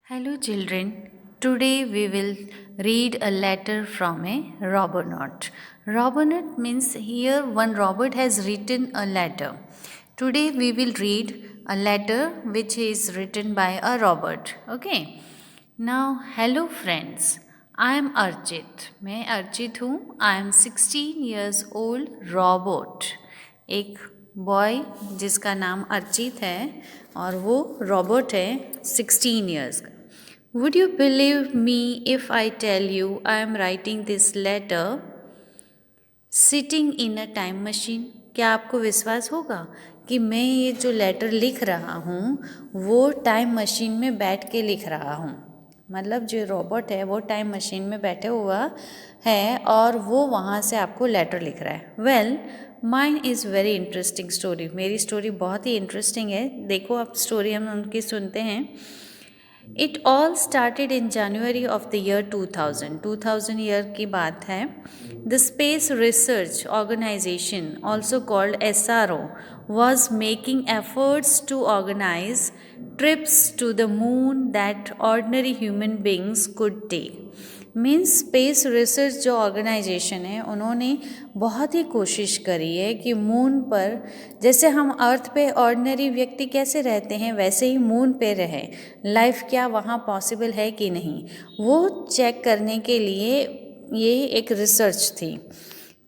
Hello, children. Today we will read a letter from a Robonot. Robonot means here one robot has written a letter. Today we will read a letter which is written by a robot. Okay. Now, hello friends. I am Archit. मैं अर्चित हूँ. I am 16 years old robot. एक boy जिसका नाम अर्चित है और वो robot है 16 years का. Would you believe me if I tell you I am writing this letter sitting in a time machine? क्या आपको विश्वास होगा कि मैं ये जो लेटर लिख रहा हूँ वो टाइम मशीन में बैठ के लिख रहा हूँ. मतलब जो रोबोट है वो टाइम मशीन में बैठे हुआ है और वो वहाँ से आपको लेटर लिख रहा है. Well mine is very interesting story. मेरी स्टोरी बहुत ही इंटरेस्टिंग है. देखो आप स्टोरी हम उनकी सुनते हैं. It all started in January of the year 2000. 2000 year की बात है. The Space Research Organization, also called SRO, was making efforts to organize trips to the moon that ordinary human beings could take. Means space research जो organisation है उन्होंने बहुत ही कोशिश करी है कि मून पर जैसे हम अर्थ पे ऑर्डिनरी व्यक्ति कैसे रहते हैं वैसे ही मून पे रहे. लाइफ क्या वहाँ पॉसिबल है कि नहीं वो चेक करने के लिए ये एक रिसर्च थी.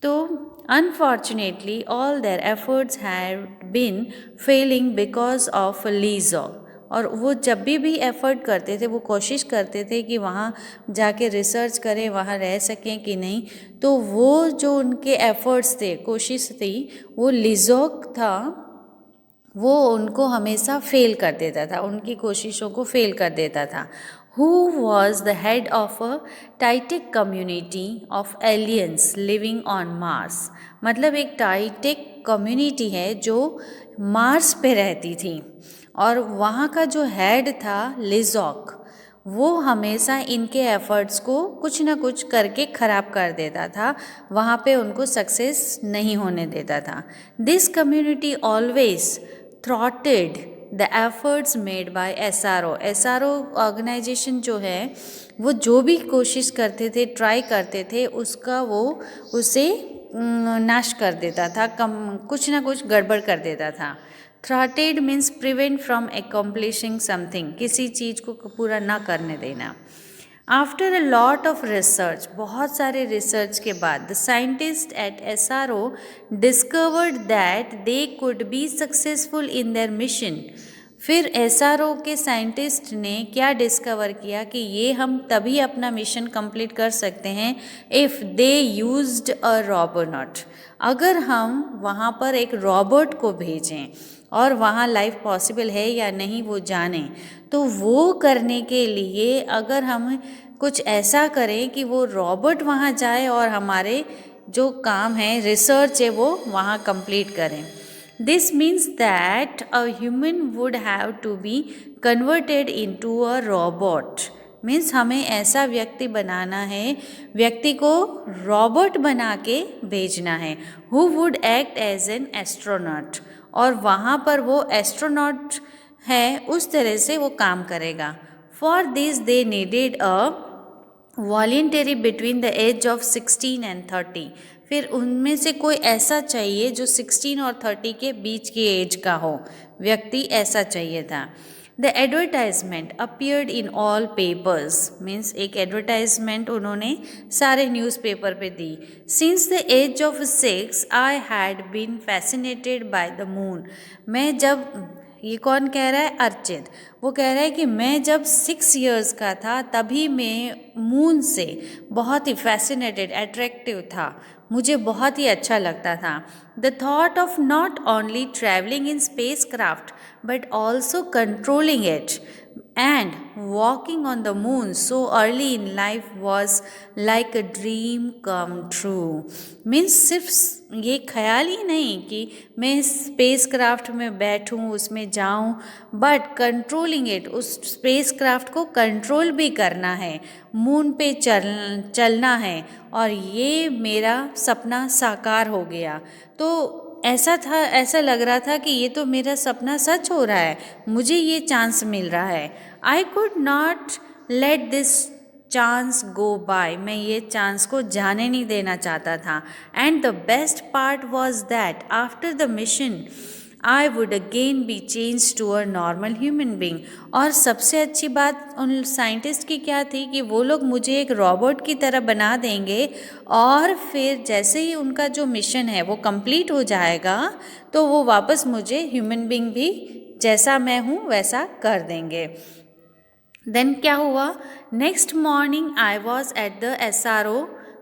तो unfortunately all their efforts have been failing because of लीजो. और वो जब भी एफ़र्ट करते थे वो कोशिश करते थे कि वहाँ जाके रिसर्च करें वहाँ रह सकें कि नहीं. तो वो जो उनके एफ़र्ट्स थे कोशिश थी वो लिजोक था वो उनको हमेशा फेल कर देता था. उनकी कोशिशों को फेल कर देता था. Who was the head of a Titic community of aliens living on Mars. मतलब एक टाइटिक कम्युनिटी है जो मार्स पे रहती थी और वहाँ का जो हेड था लिजॉक वो हमेशा इनके एफ़र्ट्स को कुछ ना कुछ करके ख़राब कर देता था. वहाँ पे उनको सक्सेस नहीं होने देता था. This community always throttled the efforts made by SRO. SRO organisation जो है वो जो भी कोशिश करते थे ट्राई करते थे उसका वो उसे नाश कर देता था. कुछ ना कुछ गड़बड़ कर देता था. थ्रॉटेड मीन्स प्रिवेंट फ्रॉम एकम्प्लिशिंग समथिंग. किसी चीज़ को पूरा ना करने देना. After a lot of research बहुत सारे रिसर्च के बाद the scientist at SRO discovered that they could be successful in their mission. फिर SRO के साइंटिस्ट ने क्या डिस्कवर किया कि ये हम तभी अपना मिशन कंप्लीट कर सकते हैं if they used a robot. अगर हम वहाँ पर एक रोबोट को भेजें और वहाँ लाइफ पॉसिबल है या नहीं वो जानें. तो वो करने के लिए अगर हम कुछ ऐसा करें कि वो रोबोट वहाँ जाए और हमारे जो काम है रिसर्च है वो वहाँ कंप्लीट करें. This means that a human would have to be converted into a robot. Means हमें ऐसा व्यक्ति बनाना है व्यक्ति को रोबोट बना के भेजना है. Who would act as an astronaut. और वहाँ पर वो एस्ट्रोनॉट है उस तरह से वो काम करेगा. For this they needed a voluntary between the age of 16 and 30. फिर उनमें से कोई ऐसा चाहिए जो 16 और 30 के बीच की एज का हो व्यक्ति ऐसा चाहिए था. The advertisement appeared in all papers. Means एक एडवर्टाइजमेंट उन्होंने सारे न्यूज़पेपर पे दी. Since the age of 6 I had been fascinated by the moon. मैं जब ये कौन कह रहा है अर्चित. वो कह रहा है कि मैं जब 6 years का था तभी मैं मून से बहुत ही फैसिनेटेड अट्रैक्टिव था. मुझे बहुत ही अच्छा लगता था. The thought of not only travelling in space craft but also controlling it and walking on the moon so early in life was like a dream come true. Means सिर्फ ये ख्याल ही नहीं कि मैं स्पेस क्राफ्ट में बैठूं उसमें जाऊं but controlling it. उस स्पेस क्राफ्ट को कंट्रोल भी करना है मून पे चलना है और ये मेरा सपना साकार हो गया. तो ऐसा लग रहा था कि ये तो मेरा सपना सच हो रहा है, मुझे ये चांस मिल रहा है। I could not let this chance go by, मैं ये चांस को जाने नहीं देना चाहता था। And the best part was that after the mission I would again be change to a normal human being. और सबसे अच्छी बात उन साइंटिस्ट की क्या थी कि वो लोग मुझे एक रोबोट की तरह बना देंगे, और फिर जैसे ही उनका जो मिशन है वो कंप्लीट हो जाएगा तो वो वापस मुझे ह्यूमन बींग भी जैसा मैं हूँ वैसा कर देंगे। देन क्या हुआ, next morning I was at the SRO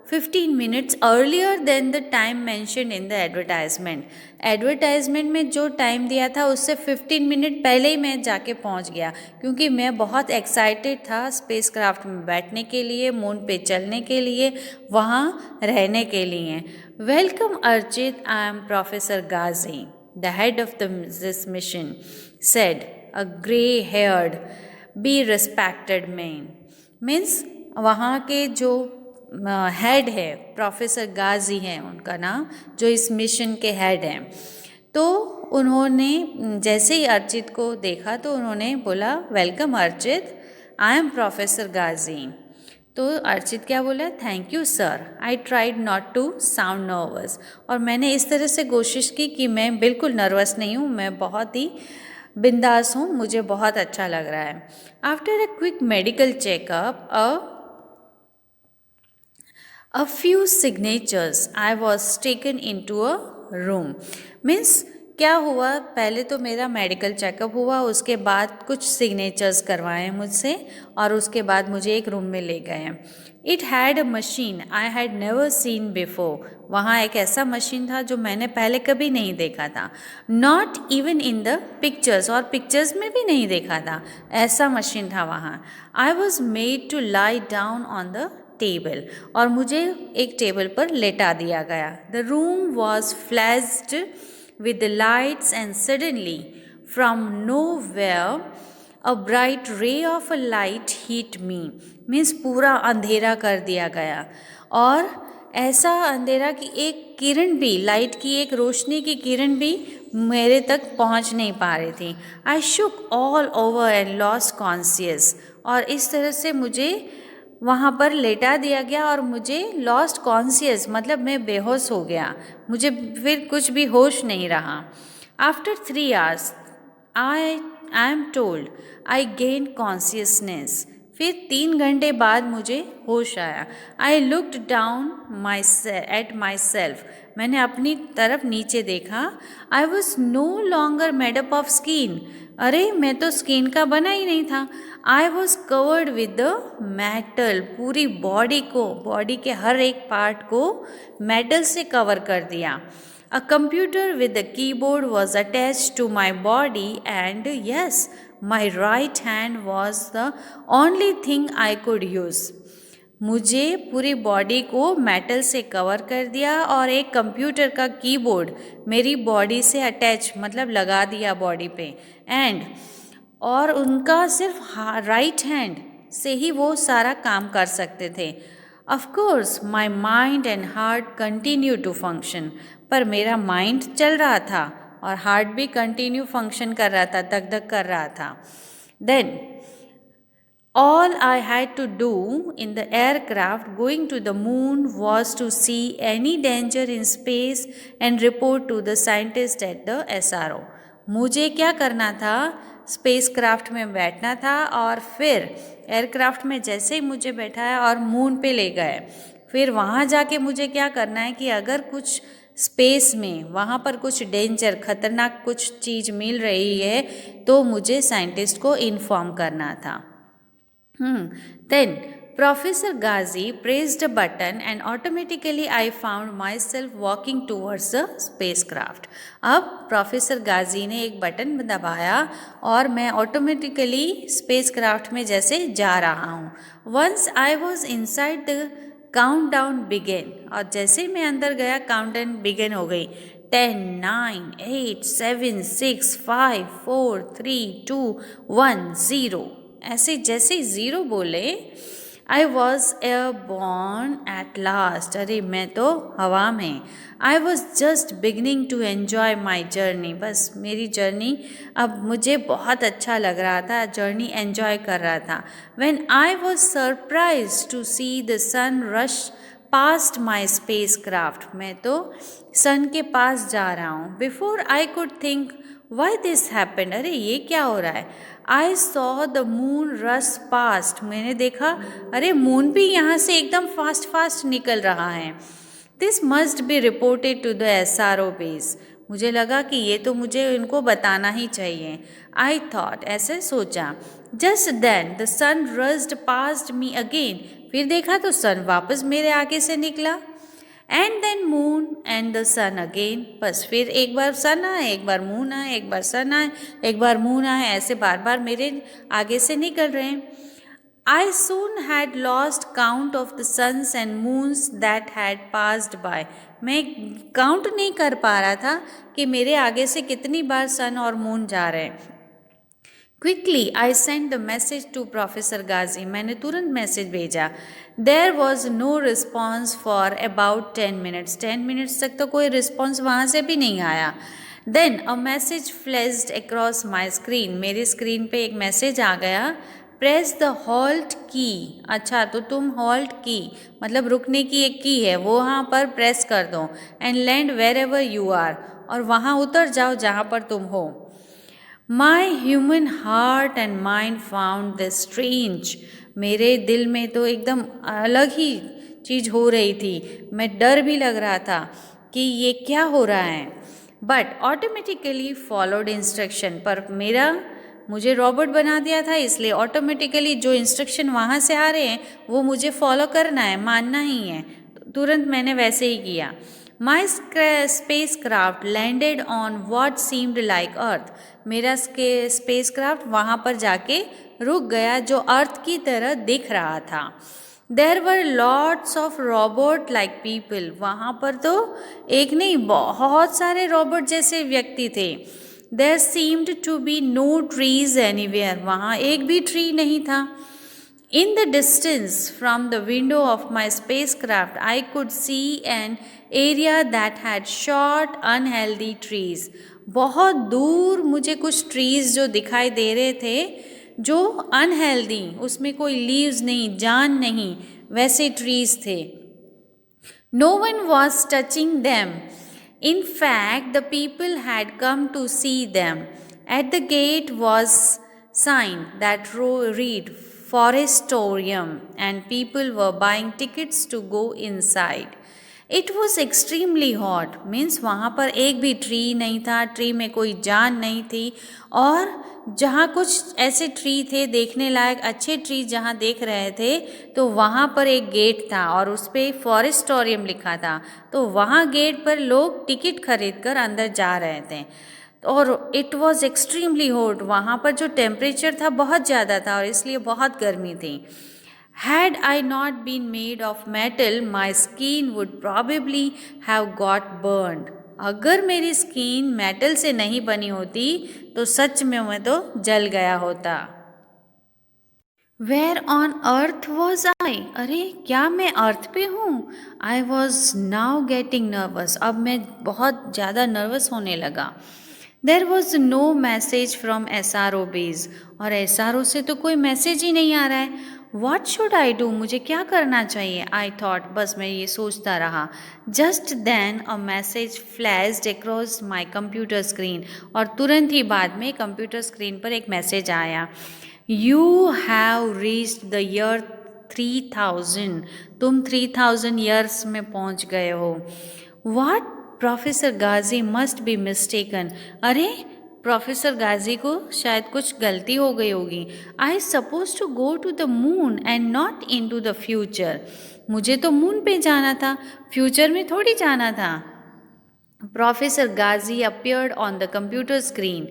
15 minutes earlier than the time mentioned in the advertisement. Advertisement में जो टाइम दिया था उससे 15 मिनट पहले ही मैं जाके पहुंच गया, क्योंकि मैं बहुत एक्साइटेड था स्पेस क्राफ्ट में बैठने के लिए, मून पे चलने के लिए, वहाँ रहने के लिए। Welcome Archit, I am professor Ghazi, the head of this mission said, a grey heard be respected man. Means वहाँ के जो हेड है, प्रोफेसर गाजी हैं उनका नाम, जो इस मिशन के हेड हैं। तो उन्होंने जैसे ही अर्चित को देखा तो उन्होंने बोला, welcome Archit, I am professor Ghazi. तो अर्चित क्या बोला, thank you sir, I tried not to sound nervous. और मैंने इस तरह से कोशिश की कि मैं बिल्कुल नर्वस नहीं हूँ, मैं बहुत ही बिंदास हूँ, मुझे बहुत अच्छा लग रहा है। After a quick medical checkup, a few signatures, I was taken into a room। Means क्या हुआ, पहले तो मेरा मेडिकल चेकअप हुआ, उसके बाद कुछ सिग्नेचर्स करवाए मुझसे, और उसके बाद मुझे एक रूम में ले गए। It had a machine I had never seen before. वहाँ एक ऐसा मशीन था जो मैंने पहले कभी नहीं देखा था। Not even in the pictures, और पिक्चर्स में भी नहीं देखा था, ऐसा मशीन था वहाँ। I was made to lie down on the table, और मुझे एक टेबल पर लेटा दिया गया। The room was flashed with lights and suddenly from nowhere a bright ray of a light hit me. Means पूरा अंधेरा कर दिया गया, और ऐसा अंधेरा कि एक किरण भी, लाइट की एक रोशनी की किरण भी मेरे तक पहुंच नहीं पा रही थी। I shook all over and lost conscious, और इस तरह से मुझे वहाँ पर लेटा दिया गया और मुझे लॉस्ट कॉन्शियस, मतलब मैं बेहोश हो गया, मुझे फिर कुछ भी होश नहीं रहा। After 3 hours I am told I gain consciousness. फिर 3 घंटे बाद मुझे होश आया। I looked down at myself, मैंने अपनी तरफ नीचे देखा। I was no longer made up of skin, अरे मैं तो स्किन का बना ही नहीं था। I was covered with the metal, पूरी बॉडी को, बॉडी के हर एक पार्ट को मेटल से कवर कर दिया। A computer with a keyboard was attached to my body and yes, my right hand was the only thing I could use. मुझे पूरी बॉडी को मेटल से कवर कर दिया, और एक कंप्यूटर का कीबोर्ड मेरी बॉडी से अटैच, मतलब लगा दिया बॉडी पे, एंड और उनका सिर्फ राइट हैंड से ही वो सारा काम कर सकते थे। Of course my mind and heart continue to function, पर मेरा माइंड चल रहा था और हार्ट भी कंटिन्यू फंक्शन कर रहा था, धक धक कर रहा था। Then all I had to do in the aircraft going to the moon was to see any danger in space and report to the scientist at the SRO। मुझे क्या करना था, स्पेस क्राफ्ट में बैठना था, और फिर एयरक्राफ्ट में जैसे ही मुझे बैठाया और मून पे ले गए, फिर वहाँ जाके मुझे क्या करना है कि अगर कुछ स्पेस में वहाँ पर कुछ डेंजर, खतरनाक कुछ चीज़ मिल रही है तो मुझे साइंटिस्ट को इन्फॉर्म करना था। Then Professor Ghazi pressed a button and automatically I found myself walking towards the spacecraft। अब प्रोफेसर गाजी ने एक बटन दबाया और मैं ऑटोमेटिकली स्पेसक्राफ्ट में जैसे जा रहा हूँ। Once I was inside the countdown began, और जैसे मैं अंदर गया काउंटडाउन बिगन हो गई। 10, 9, 8, 7, 6, 5, 4, 3, 2, 1, 0। ऐसे जैसे 0 बोले, I was airborne at last, अरे मैं तो हवा में। I was just beginning to enjoy my journey, बस मेरी जर्नी अब मुझे बहुत अच्छा लग रहा था, जर्नी एन्जॉय कर रहा था। When I was surprise to see the sun rush past my spacecraft, मैं तो सन के पास जा रहा हूँ। Before I could think why this happened, अरे ये क्या हो रहा है। I saw the moon rush past, मैंने देखा अरे मून भी यहाँ से एकदम फास्ट फास्ट निकल रहा है। This must be reported to the SRO base, मुझे लगा कि ये तो मुझे इनको बताना ही चाहिए। आई थॉट, ऐसे सोचा। Just then the sun rushed past me again, फिर देखा तो सन वापस मेरे आगे से निकला। And then moon and the sun again, बस फिर एक बार सन आए, एक बार मून आए, एक बार सन आए, एक बार मून आए, ऐसे बार बार मेरे आगे से निकल रहे हैं। I soon had lost count of the suns and moons that had passed by, मैं काउंट नहीं कर पा रहा था कि मेरे आगे से कितनी बार सन और मून जा रहे हैं। Quickly I send the message to professor Ghazi, मैंने तुरंत मैसेज भेजा। There was no response for about 10 minutes, 10 minutes तक तो कोई रिस्पॉन्स वहाँ से भी नहीं आया। Then a message flashed across my screen, मेरी स्क्रीन पे एक मैसेज आ गया। प्रेस द हॉल्ट की, अच्छा तो तुम हॉल्ट की मतलब रुकने की एक की है, वो वहाँ पर प्रेस कर दो। And land wherever you are, और वहाँ उतर जाओ जहाँ पर तुम हो। My human heart and mind found the strange, मेरे दिल में तो एकदम अलग ही चीज़ हो रही थी, मैं डर भी लग रहा था कि ये क्या हो रहा है। बट ऑटोमेटिकली फॉलोड इंस्ट्रक्शन, पर मुझे रॉबोट बना दिया था, इसलिए ऑटोमेटिकली जो इंस्ट्रक्शन वहाँ से आ रहे हैं वो मुझे फॉलो करना है, मानना ही है। तुरंत मैंने वैसे ही किया। माई space craft landed on what seemed like earth, मेरा स्पेस क्राफ्ट वहाँ पर जाके रुक गया जो अर्थ की तरह दिख रहा था। There were lots of robot like people, वहाँ पर तो एक नहीं बहुत सारे रोबोट जैसे व्यक्ति थे। There seemed to be no trees anywhere, वहाँ एक भी ट्री नहीं था। In the distance from the window of my spacecraft, I could see an area that had short, unhealthy trees. बहुत दूर मुझे कुछ ट्रीज जो दिखाई दे रहे थे जो अनहेल्दी, उसमें कोई लीव्स नहीं, जान नहीं, वैसे ट्रीज थे। No one was touching them. In fact, the people had come to see them. At the gate was sign that read Forestorium, and people were buying tickets to go inside. It was extremely hot, means वहाँ पर एक भी tree नहीं था, tree में कोई जान नहीं थी, और जहाँ कुछ ऐसे ट्री थे देखने लायक अच्छे ट्री जहाँ देख रहे थे तो वहाँ पर एक गेट था और उस पर फॉरेस्टोरियम लिखा था, तो वहाँ गेट पर लोग टिकट खरीद कर अंदर जा रहे थे। और इट वॉज एक्सट्रीमली हॉट, वहाँ पर जो टेम्परेचर था बहुत ज़्यादा था और इसलिए बहुत गर्मी थी। Had I not been made of metal my skin would probably have got burned, अगर मेरी स्किन मेटल से नहीं बनी होती तो सच में मैं तो जल गया होता। Where on earth was I, अरे क्या मैं अर्थ पे हूँ। I was now getting nervous, अब मैं बहुत ज़्यादा नर्वस होने लगा। There was no message from SRO base, और SRO से तो कोई मैसेज ही नहीं आ रहा है। वॉट शुड आई डू, मुझे क्या करना चाहिए। आई थॉट, बस मैं ये सोचता रहा। Just then a message flashed across my computer screen, और तुरंत ही बाद में कंप्यूटर स्क्रीन पर एक मैसेज आया। You have reached the year 3000, तुम 3000 ईयर्स में पहुंच गए हो। What, professor Ghazi must be mistaken, अरे प्रोफेसर गाजी को शायद कुछ गलती हो गई होगी। I suppose to go to the moon and not into the future, मुझे तो मून पे जाना था, फ्यूचर में थोड़ी जाना था। Professor Ghazi appeared on the computer screen,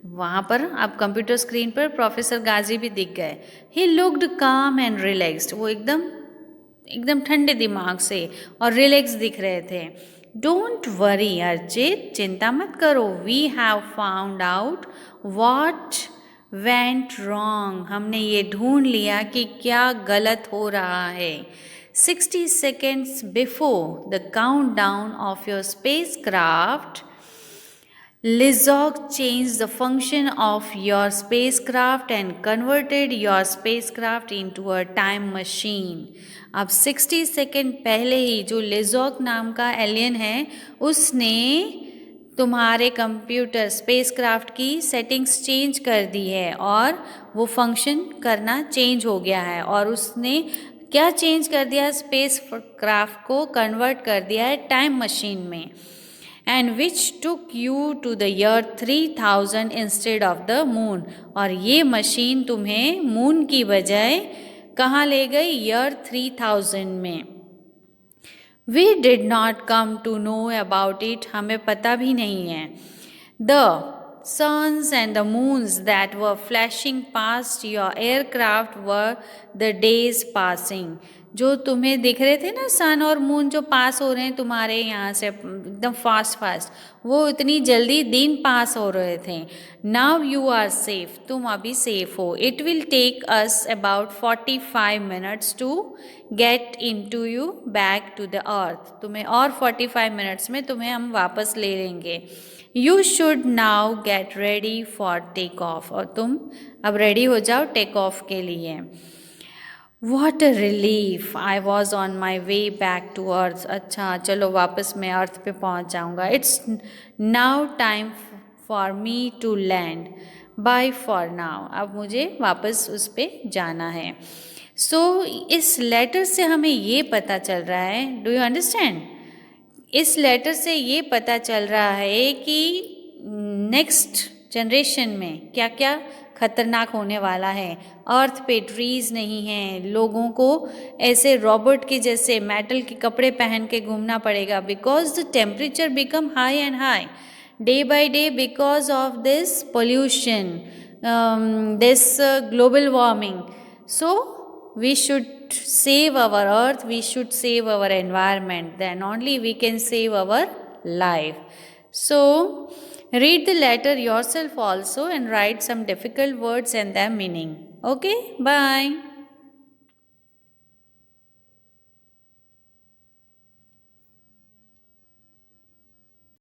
वहाँ पर अब कंप्यूटर स्क्रीन पर प्रोफेसर गाजी भी दिख गए। ही लुक्ड काम एंड रिलैक्स्ड, वो एकदम ठंडे दिमाग से और रिलैक्स दिख रहे थे। डोंट वरी अर्चित, चिंता मत करो, we have found out what went wrong. हमने ये ढूंढ लिया कि क्या गलत हो रहा है. 60 seconds before the countdown of your spacecraft, Lizog changed the function of your spacecraft and converted your spacecraft into a time machine. अब 60 सेकेंड पहले ही जो लिजॉग नाम का एलियन है उसने तुम्हारे कंप्यूटर स्पेसक्राफ्ट की सेटिंग्स चेंज कर दी है और वो फंक्शन करना चेंज हो गया है और उसने क्या चेंज कर दिया, स्पेसक्राफ्ट को कन्वर्ट कर दिया है टाइम मशीन में. And which took you to the year 3000 instead of the moon. और ये मशीन तुम्हें मून की बजाय कहाँ ले गई, ईयर 3000 में. We did not come to know about it. हमें पता भी नहीं है. The suns and the moons that were flashing past your aircraft were the days passing. जो तुम्हें दिख रहे थे ना सन और मून जो पास हो रहे हैं तुम्हारे यहाँ से एकदम फास्ट, वो इतनी जल्दी दिन पास हो रहे थे. Now you are safe. तुम अभी सेफ हो. It will take us about 45 minutes to get in to you back to the earth. तुम्हें और 45 मिनट्स में तुम्हें हम वापस ले लेंगे. You should now get ready for take off. और तुम अब रेडी हो जाओ टेक ऑफ के लिए. What a relief! I was on my way back to Earth. अच्छा चलो वापस मैं अर्थ पे पहुंच जाऊंगा. It's now time for me to land. Bye for now. अब मुझे वापस उस पे जाना है. So इस लेटर से हमें ये पता चल रहा है, डू यू अंडरस्टैंड? इस लेटर से ये पता चल रहा है कि नेक्स्ट जनरेशन में क्या क्या खतरनाक होने वाला है. अर्थ पे ट्रीज नहीं हैं, लोगों को ऐसे रोबोट के जैसे मेटल के कपड़े पहन के घूमना पड़ेगा. Because the temperature become high and high day by day because of this pollution, this global warming. So we should save our earth, we should save our environment, then only we can save our life. So read the letter yourself also and write some difficult words and their meaning. Okay, bye.